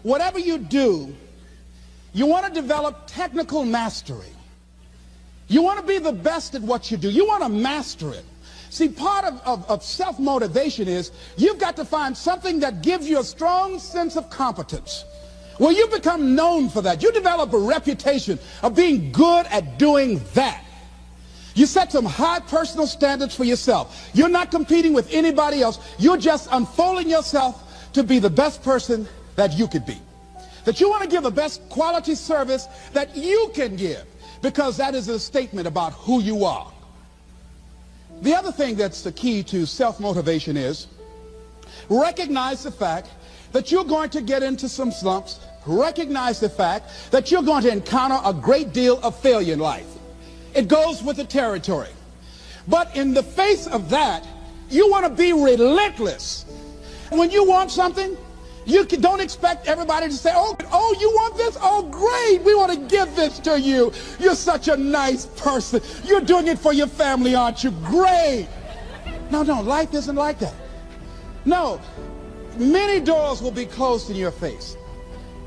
whatever you do, you want to develop technical mastery. You want to be the best at what you do. You want to master it. See, part of self-motivation is you've got to find something that gives you a strong sense of competence. Well, you become known for that. You develop a reputation of being good at doing that. You set some high personal standards for yourself. You're not competing with anybody else. You're just unfolding yourself to be the best person that you could be. That you want to give the best quality service that you can give, because that is a statement about who you are. The other thing that's the key to self-motivation is recognize the fact that you're going to get into some slumps. Recognize the fact that you're going to encounter a great deal of failure in life. It goes with the territory. But in the face of that, you want to be relentless. When you want something, you don't expect everybody to say, oh, you want this? Oh, great. We want to give this to you. You're such a nice person. You're doing it for your family, aren't you? Great. No, life isn't like that. No, many doors will be closed in your face.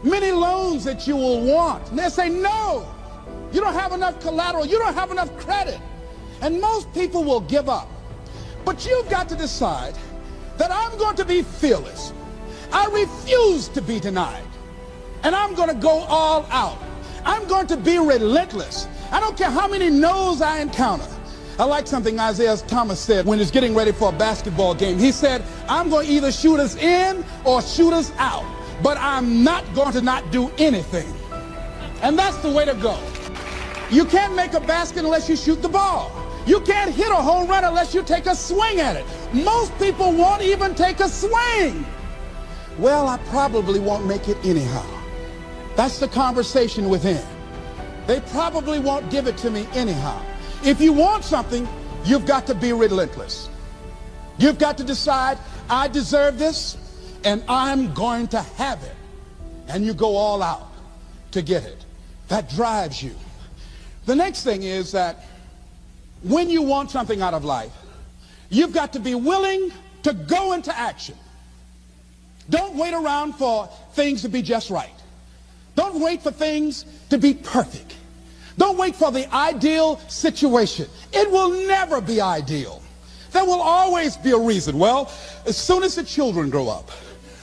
Many loans that you will want. And they'll say, no, you don't have enough collateral. You don't have enough credit. And most people will give up. But you've got to decide that I'm going to be fearless. I refuse to be denied. And I'm going to go all out. I'm going to be relentless. I don't care how many no's I encounter. I like something Isaiah Thomas said when he's getting ready for a basketball game. He said, I'm going to either shoot us in or shoot us out, but I'm not going to not do anything. And that's the way to go. You can't make a basket unless you shoot the ball. You can't hit a home run unless you take a swing at it. Most people won't even take a swing. Well, I probably won't make it anyhow. That's the conversation within. They probably won't give it to me anyhow. If you want something, you've got to be relentless. You've got to decide, I deserve this, and I'm going to have it. And you go all out to get it. That drives you. The next thing is that when you want something out of life, you've got to be willing to go into action. Don't wait around for things to be just right. Don't wait for things to be perfect. Don't wait for the ideal situation. It will never be ideal. There will always be a reason. Well, as soon as the children grow up,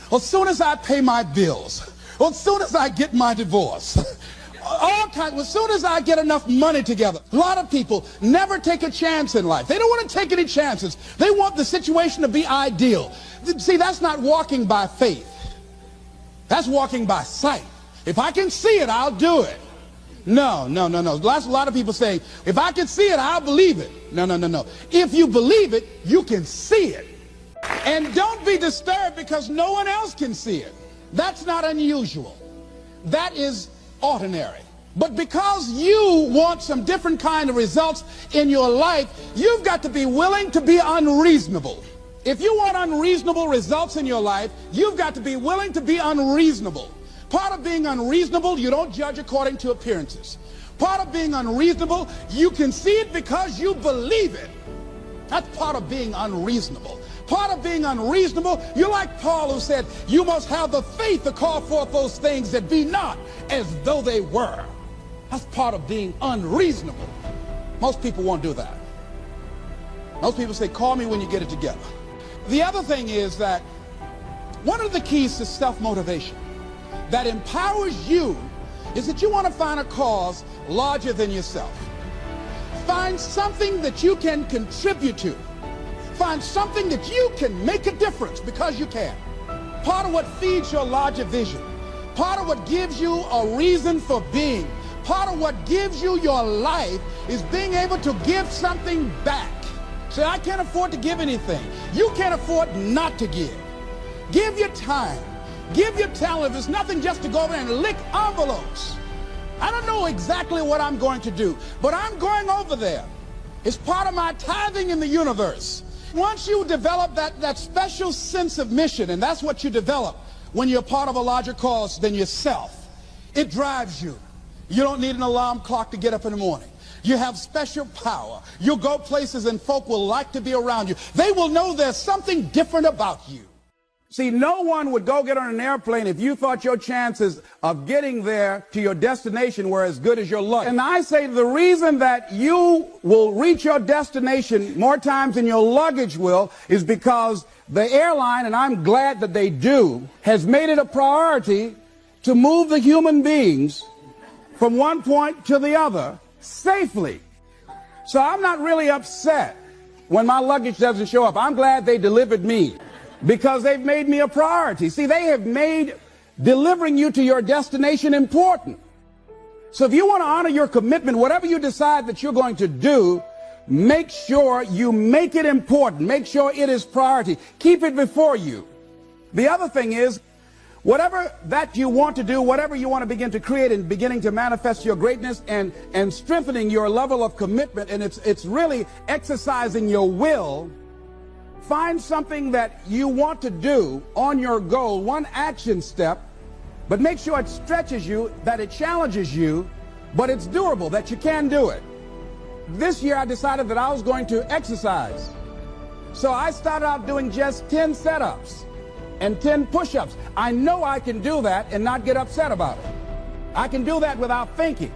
or as soon as I pay my bills, or as soon as I get my divorce, as soon as I get enough money together. A lot of people never take a chance in life. They don't want to take any chances. They want the situation to be ideal. See, that's not walking by faith. That's walking by sight. If I can see it, I'll do it. No. That's a lot of people saying, if I can see it, I'll believe it. No. If you believe it, you can see it. And don't be disturbed because no one else can see it. That's not unusual. That is ordinary. But because you want some different kind of results in your life, you've got to be willing to be unreasonable. If you want unreasonable results in your life, you've got to be willing to be unreasonable. Part of being unreasonable, you don't judge according to appearances. Part of being unreasonable, you can see it because you believe it. That's part of being unreasonable. Part of being unreasonable, you're like Paul, who said, you must have the faith to call forth those things that be not as though they were. That's part of being unreasonable. Most people won't do that. Most people say, call me when you get it together. The other thing is that one of the keys to self-motivation that empowers you is that you want to find a cause larger than yourself. Find something that you can contribute to. Find something that you can make a difference because you can. Part of what feeds your larger vision, part of what gives you a reason for being, part of what gives you your life is being able to give something back. Say, I can't afford to give anything. You can't afford not to give. Give your time. Give your talent. If it's nothing, just to go over and lick envelopes. I don't know exactly what I'm going to do, but I'm going over there. It's part of my tithing in the universe. Once you develop that special sense of mission, and that's what you develop when you're part of a larger cause than yourself, it drives you. You don't need an alarm clock to get up in the morning. You have special power. You'll go places and folk will like to be around you. They will know there's something different about you. See, no one would go get on an airplane if you thought your chances of getting there to your destination were as good as your luck. And I say the reason that you will reach your destination more times than your luggage will is because the airline, and I'm glad that they do, has made it a priority to move the human beings from one point to the other safely. So I'm not really upset when my luggage doesn't show up. I'm glad they delivered me, because they've made me a priority. See, they have made delivering you to your destination important. So if you want to honor your commitment, whatever you decide that you're going to do, make sure you make it important. Make sure it is priority. Keep it before you. The other thing is, whatever that you want to do, whatever you want to begin to create and beginning to manifest your greatness and strengthening your level of commitment, and it's really exercising your will. Find something that you want to do on your goal, one action step, but make sure it stretches you, that it challenges you, but it's doable, that you can do it. This year I decided that I was going to exercise. So I started out doing just 10 setups and 10 push-ups. I know I can do that and not get upset about it. I can do that without thinking.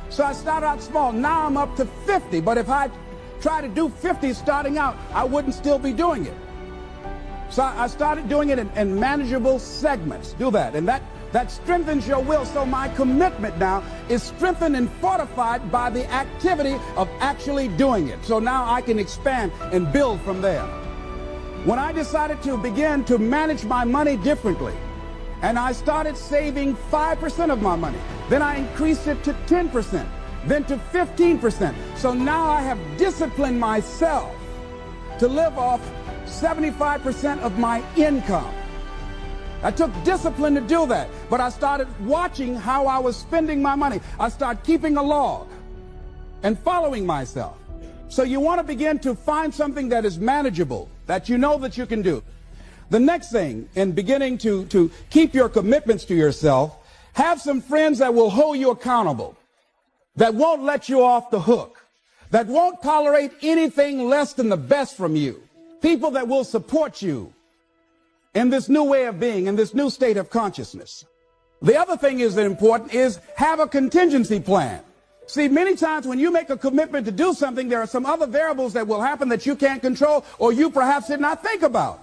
So I started out small. Now I'm up to 50, but if I try to do 50 starting out, I wouldn't still be doing it. So I started doing it in manageable segments. Do that, and that strengthens your will. So my commitment now is strengthened and fortified by the activity of actually doing it. So now I can expand and build from there. When I decided to begin to manage my money differently, and I started saving 5% of my money, then I increased it to 10%. Then to 15%. So now I have disciplined myself to live off 75% of my income. I took discipline to do that, but I started watching how I was spending my money. I started keeping a log and following myself. So you want to begin to find something that is manageable, that you know that you can do. The next thing, in beginning to keep your commitments to yourself, have some friends that will hold you accountable, that won't let you off the hook, that won't tolerate anything less than the best from you. People that will support you in this new way of being, in this new state of consciousness. The other thing is that important is have a contingency plan. See, many times when you make a commitment to do something, there are some other variables that will happen that you can't control or you perhaps did not think about.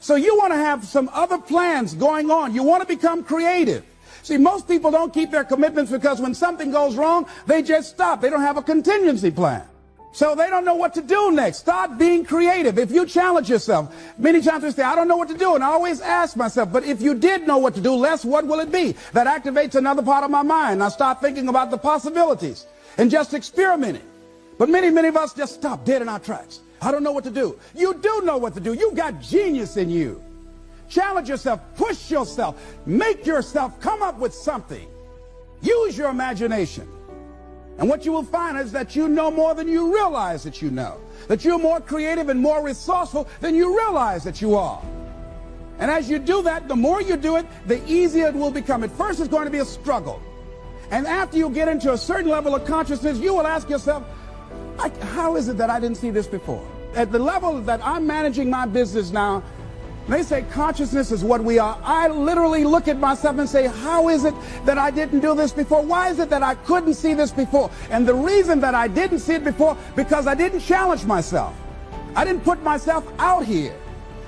So you want to have some other plans going on. You want to become creative. See, most people don't keep their commitments because when something goes wrong, they just stop. They don't have a contingency plan. So they don't know what to do next. Start being creative. If you challenge yourself, many times we say, I don't know what to do. And I always ask myself, but if you did know what to do, Les, what will it be? That activates another part of my mind. I start thinking about the possibilities and just experimenting. But many of us just stop dead in our tracks. I don't know what to do. You do know what to do. You got genius in you. Challenge yourself, push yourself, make yourself come up with something. Use your imagination. And what you will find is that you know more than you realize that you know. That you're more creative and more resourceful than you realize that you are. And as you do that, the more you do it, the easier it will become. At first, it's going to be a struggle. And after you get into a certain level of consciousness, you will ask yourself, how is it that I didn't see this before? At the level that I'm managing my business now, they say consciousness is what we are. I literally look at myself and say, how is it that I didn't do this before? Why is it that I couldn't see this before? And the reason that I didn't see it before, because I didn't challenge myself. I didn't put myself out here.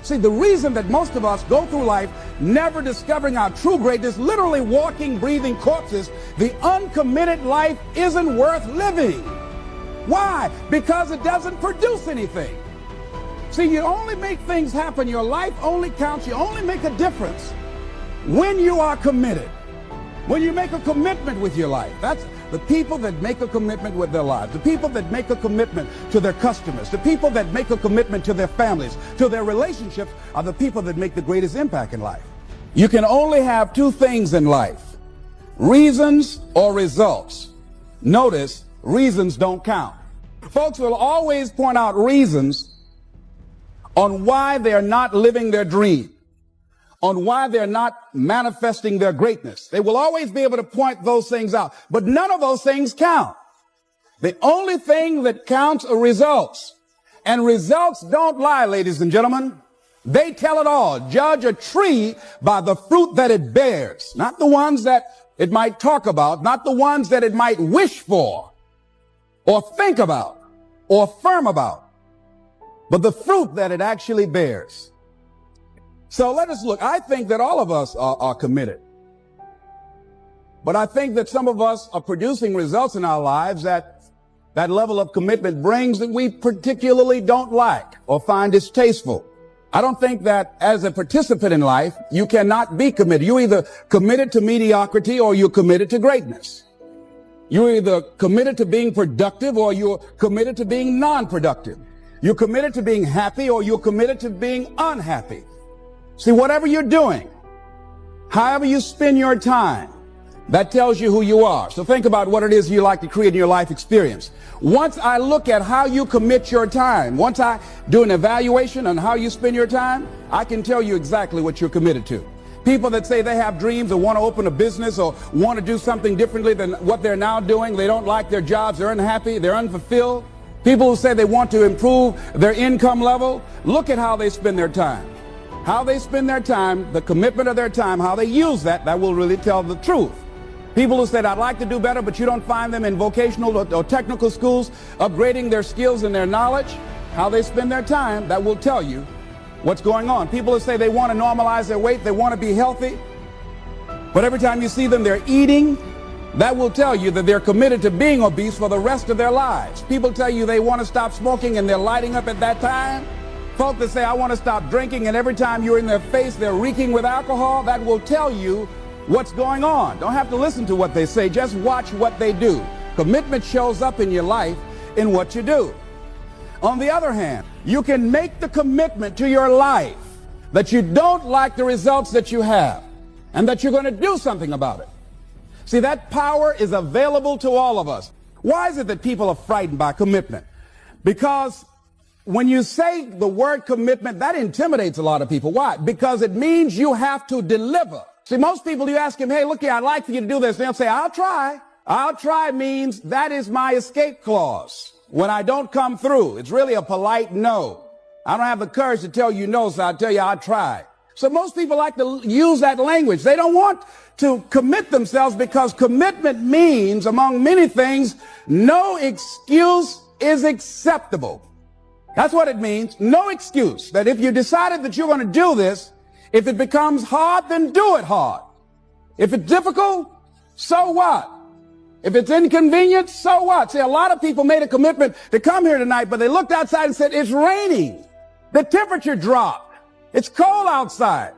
See, the reason that most of us go through life never discovering our true greatness, literally walking, breathing corpses, the uncommitted life isn't worth living. Why? Because it doesn't produce anything. See, you only make things happen. Your life only counts. You only make a difference when you are committed. When you make a commitment with your life. That's the people that make a commitment with their lives. The people that make a commitment to their customers. The people that make a commitment to their families, to their relationships, are the people that make the greatest impact in life. You can only have two things in life: reasons or results. Notice, reasons don't count. Folks will always point out reasons on why they're not living their dream, on why they're not manifesting their greatness. They will always be able to point those things out, but none of those things count. The only thing that counts are results, and results don't lie, ladies and gentlemen. They tell it all. Judge a tree by the fruit that it bears, not the ones that it might talk about, not the ones that it might wish for or think about or affirm about, but the fruit that it actually bears. So let us look. I think that all of us are committed. But I think that some of us are producing results in our lives that level of commitment brings that we particularly don't like or find distasteful. I don't think that as a participant in life, you cannot be committed. You're either committed to mediocrity or you're committed to greatness. You're either committed to being productive or you're committed to being non-productive. You're committed to being happy or you're committed to being unhappy. See, whatever you're doing, however you spend your time, that tells you who you are. So think about what it is you like to create in your life experience. Once I look at how you commit your time, once I do an evaluation on how you spend your time, I can tell you exactly what you're committed to. People that say they have dreams or want to open a business or want to do something differently than what they're now doing, they don't like their jobs, they're unhappy, they're unfulfilled. People who say they want to improve their income level, look at how they spend their time. How they spend their time, the commitment of their time, how they use that will really tell the truth. People who said, I'd like to do better, but you don't find them in vocational or technical schools, upgrading their skills and their knowledge, how they spend their time, that will tell you what's going on. People who say they want to normalize their weight, they want to be healthy, but every time you see them, they're eating, that will tell you that they're committed to being obese for the rest of their lives. People tell you they want to stop smoking and they're lighting up at that time. Folk that say, I want to stop drinking, and every time you're in their face, they're reeking with alcohol, that will tell you what's going on. Don't have to listen to what they say, just watch what they do. Commitment shows up in your life in what you do. On the other hand, you can make the commitment to your life that you don't like the results that you have and that you're going to do something about it. See, that power is available to all of us. Why is it that people are frightened by commitment? Because when you say the word commitment, that intimidates a lot of people. Why? Because it means you have to deliver. See, most people, you ask them, hey, look here, I'd like for you to do this. They'll say, I'll try. I'll try means that is my escape clause. When I don't come through, it's really a polite no. I don't have the courage to tell you no, so I'll tell you I'll try. So most people like to use that language. They don't want to commit themselves because commitment means, among many things, no excuse is acceptable. That's what it means. No excuse. That if you decided that you're going to do this, if it becomes hard, then do it hard. If it's difficult, so what? If it's inconvenient, so what? See, a lot of people made a commitment to come here tonight, but they looked outside and said, it's raining. The temperature dropped. It's cold outside.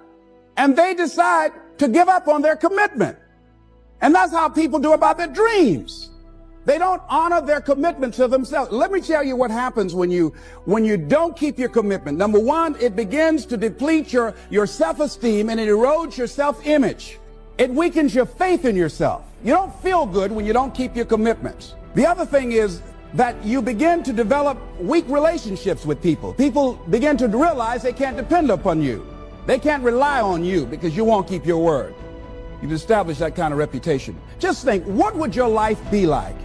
And they decide to give up on their commitment. And that's how people do about their dreams. They don't honor their commitment to themselves. Let me tell you what happens when you don't keep your commitment. Number one, it begins to deplete your self-esteem and it erodes your self-image. It weakens your faith in yourself. You don't feel good when you don't keep your commitments. The other thing is that you begin to develop weak relationships with people. People begin to realize they can't depend upon you. They can't rely on you because you won't keep your word. You've established that kind of reputation. Just think, what would your life be like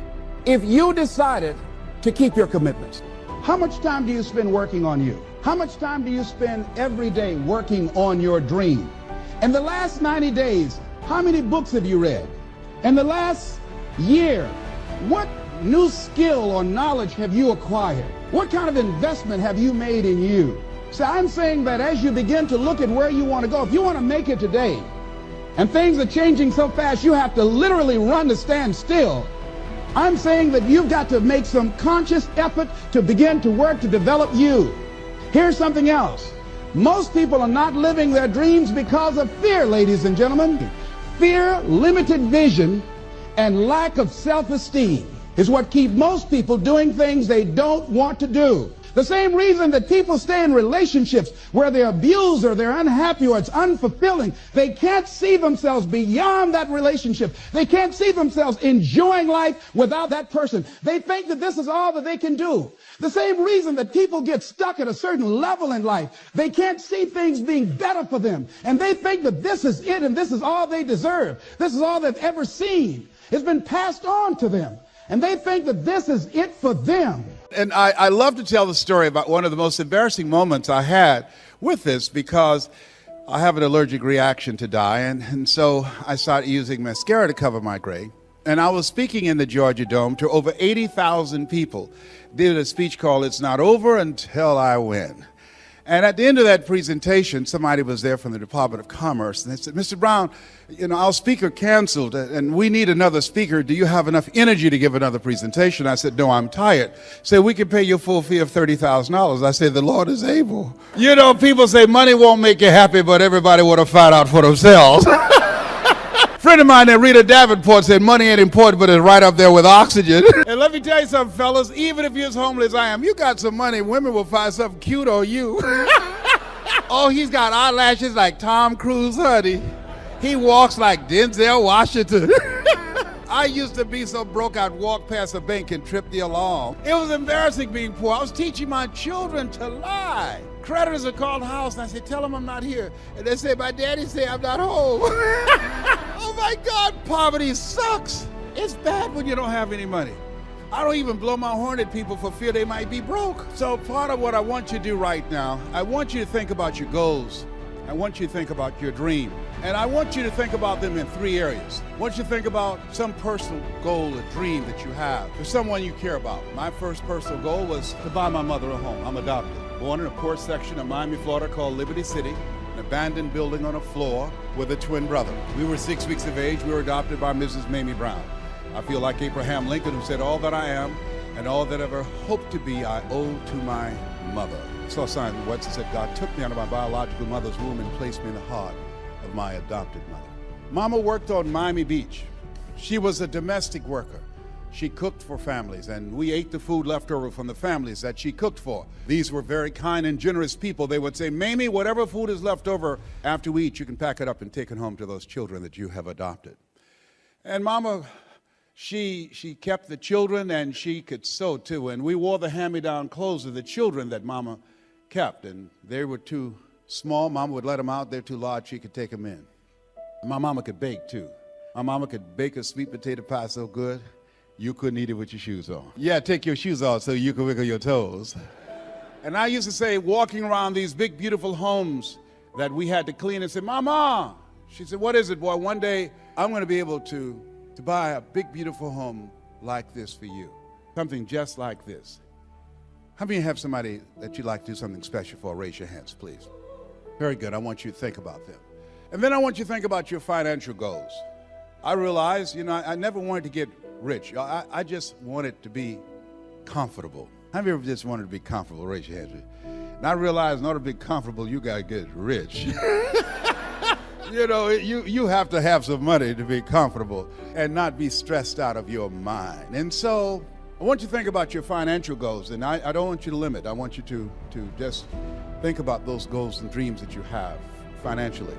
if you decided to keep your commitments? How much time do you spend working on you? How much time do you spend every day working on your dream? In the last 90 days, how many books have you read? In the last year, what new skill or knowledge have you acquired? What kind of investment have you made in you? So I'm saying that as you begin to look at where you want to go, if you want to make it today, and things are changing so fast, you have to literally run to stand still. I'm saying that you've got to make some conscious effort to begin to work to develop you. Here's something else. Most people are not living their dreams because of fear, ladies and gentlemen. Fear, limited vision, and lack of self-esteem is what keep most people doing things they don't want to do. The same reason that people stay in relationships where they're abused or they're unhappy or it's unfulfilling. They can't see themselves beyond that relationship. They can't see themselves enjoying life without that person. They think that this is all that they can do. The same reason that people get stuck at a certain level in life. They can't see things being better for them. And they think that this is it and this is all they deserve. This is all they've ever seen. It's been passed on to them. And they think that this is it for them. And I love to tell the story about one of the most embarrassing moments I had with this because I have an allergic reaction to dye, and so I started using mascara to cover my gray. And I was speaking in the Georgia Dome to over 80,000 people. Did a speech called "It's Not Over Until I Win." And at the end of that presentation, somebody was there from the Department of Commerce, and they said, "Mr. Brown, our speaker canceled, and we need another speaker. Do you have enough energy to give another presentation?" I said, "No, I'm tired." Said, "We can pay you a full fee of $30,000. I said, "The Lord is able." People say money won't make you happy, but everybody want to find out for themselves. Friend of mine, Rita Davenport, said money ain't important, but it's right up there with oxygen. And let me tell you something, fellas, even if you're as homeless as I am, you got some money, women will find something cute on you. Oh, he's got eyelashes like Tom Cruise, honey. He walks like Denzel Washington. I used to be so broke I'd walk past a bank and trip the alarm. It was embarrassing being poor. I was teaching my children to lie. Creditors are called house, and I said, "Tell them I'm not here." And they say, "My daddy said I'm not home." Oh my God, poverty sucks. It's bad when you don't have any money. I don't even blow my horn at people for fear they might be broke. So part of what I want you to do right now, I want you to think about your goals. I want you to think about your dream. And I want you to think about them in 3 areas. I want you to think about some personal goal or dream that you have for someone you care about. My first personal goal was to buy my mother a home. I'm adopted. Born in a poor section of Miami, Florida called Liberty City, an abandoned building on a floor with a twin brother. We were 6 weeks of age. We were adopted by Mrs. Mamie Brown. I feel like Abraham Lincoln, who said, "All that I am and all that I ever hope to be, I owe to my mother." I saw a sign in the West that said, "God took me out of my biological mother's womb and placed me in the heart of my adopted mother." Mama worked on Miami Beach. She was a domestic worker. She cooked for families, and we ate the food left over from the families that she cooked for. These were very kind and generous people. They would say, "Mamie, whatever food is left over after we eat, you can pack it up and take it home to those children that you have adopted." And Mama, she kept the children, and she could sew too. And we wore the hand-me-down clothes of the children that Mama kept. And they were too small. Mama would let them out. They're too large. She could take them in. And my mama could bake too. My mama could bake a sweet potato pie so good, you couldn't eat it with your shoes on. Yeah, take your shoes off so you could wiggle your toes. And I used to say, walking around these big, beautiful homes that we had to clean, and say, "Mama," she said, "What is it, boy? One day I'm going to be able to buy a big, beautiful home like this for you. Something just like this." How many have somebody that you'd like to do something special for? Raise your hands, please. Very good. I want you to think about them. And then I want you to think about your financial goals. I realized, I never wanted to get rich. I just wanted to be comfortable. Have you ever just wanted to be comfortable? Raise your hands. And I realized in order to be comfortable, you got to get rich. You have to have some money to be comfortable and not be stressed out of your mind. And so I want you to think about your financial goals, and I don't want you to limit. I want you to just think about those goals and dreams that you have financially,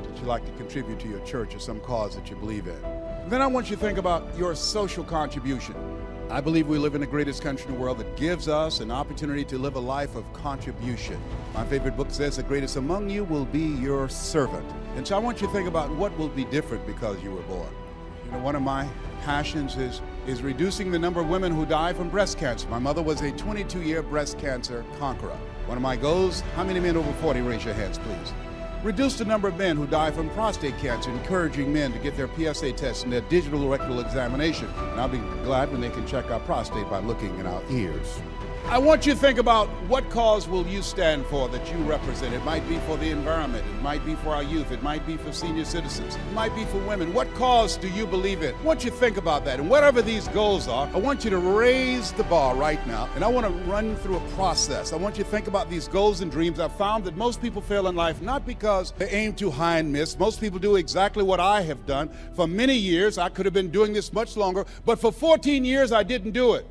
that you like to contribute to your church or some cause that you believe in. And then I want you to think about your social contribution. I believe we live in the greatest country in the world that gives us an opportunity to live a life of contribution. My favorite book says, "The greatest among you will be your servant." And so I want you to think about what will be different because you were born. One of my passions is reducing the number of women who die from breast cancer. My mother was a 22-year breast cancer conqueror. One of my goals, how many men over 40? Raise your hands, please. Reduce the number of men who die from prostate cancer, encouraging men to get their PSA test and their digital rectal examination. And I'll be glad when they can check our prostate by looking in our ears. I want you to think about what cause will you stand for that you represent. It might be for the environment. It might be for our youth. It might be for senior citizens. It might be for women. What cause do you believe in? I want you to think about that. And whatever these goals are, I want you to raise the bar right now. And I want to run through a process. I want you to think about these goals and dreams. I've found that most people fail in life not because they aim too high and miss. Most people do exactly what I have done. For many years, I could have been doing this much longer, but for 14 years, I didn't do it.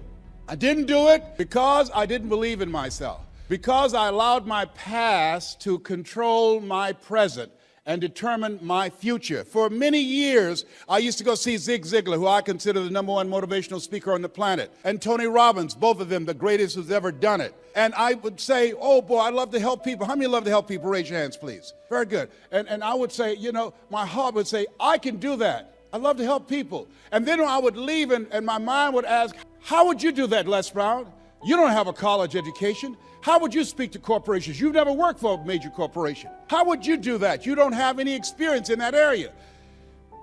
I didn't do it because I didn't believe in myself, because I allowed my past to control my present and determine my future. For many years, I used to go see Zig Ziglar, who I consider the #1 motivational speaker on the planet, and Tony Robbins, both of them the greatest who's ever done it. And I would say, "Oh boy, I love to help people." How many love to help people? Raise your hands, please. Very good. And I would say, my heart would say, "I can do that. I love to help people." And then I would leave and my mind would ask, "How would you do that, Les Brown?" You don't have a college education. How would you speak to corporations? You've never worked for a major corporation. How would you do that? You don't have any experience in that area.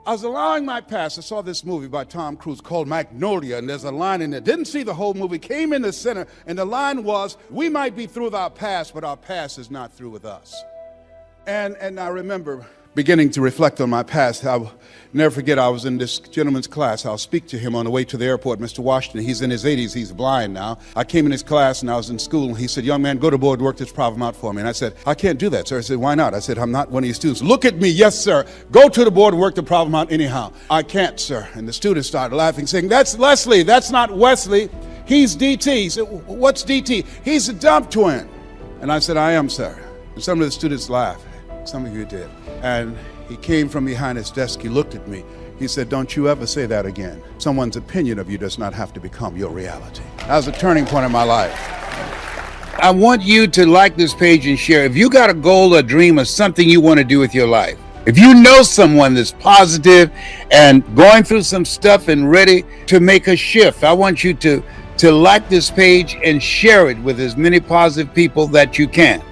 I was allowing my past. I saw this movie by Tom Cruise called Magnolia, and there's a line in there. Didn't see the whole movie, came in the center, and the line was, we might be through with our past, but our past is not through with us. And I remember beginning to reflect on my past. I'll never forget, I was in this gentleman's class. I'll speak to him on the way to the airport, Mr. Washington. He's in his 80s. He's blind now. I came in his class, and I was in school, and he said, young man, go to board, work this problem out for me. And I said, I can't do that, sir. I said, why not? I said, I'm not one of your students. Look at me. Yes, sir. Go to the board, work the problem out anyhow. I can't, sir. And the students started laughing, saying, that's Leslie. That's not Wesley. He's DT. He said, what's DT? He's a dump twin. And I said, I am, sir. And some of the students laughed. Some of you did. And he came from behind his desk. He looked at me. He said, don't you ever say that again. Someone's opinion of you does not have to become your reality. That was a turning point in my life. I want you to like this page and share. If you got a goal, a dream, or something you want to do with your life, if you know someone that's positive and going through some stuff and ready to make a shift, I want you to like this page and share it with as many positive people that you can.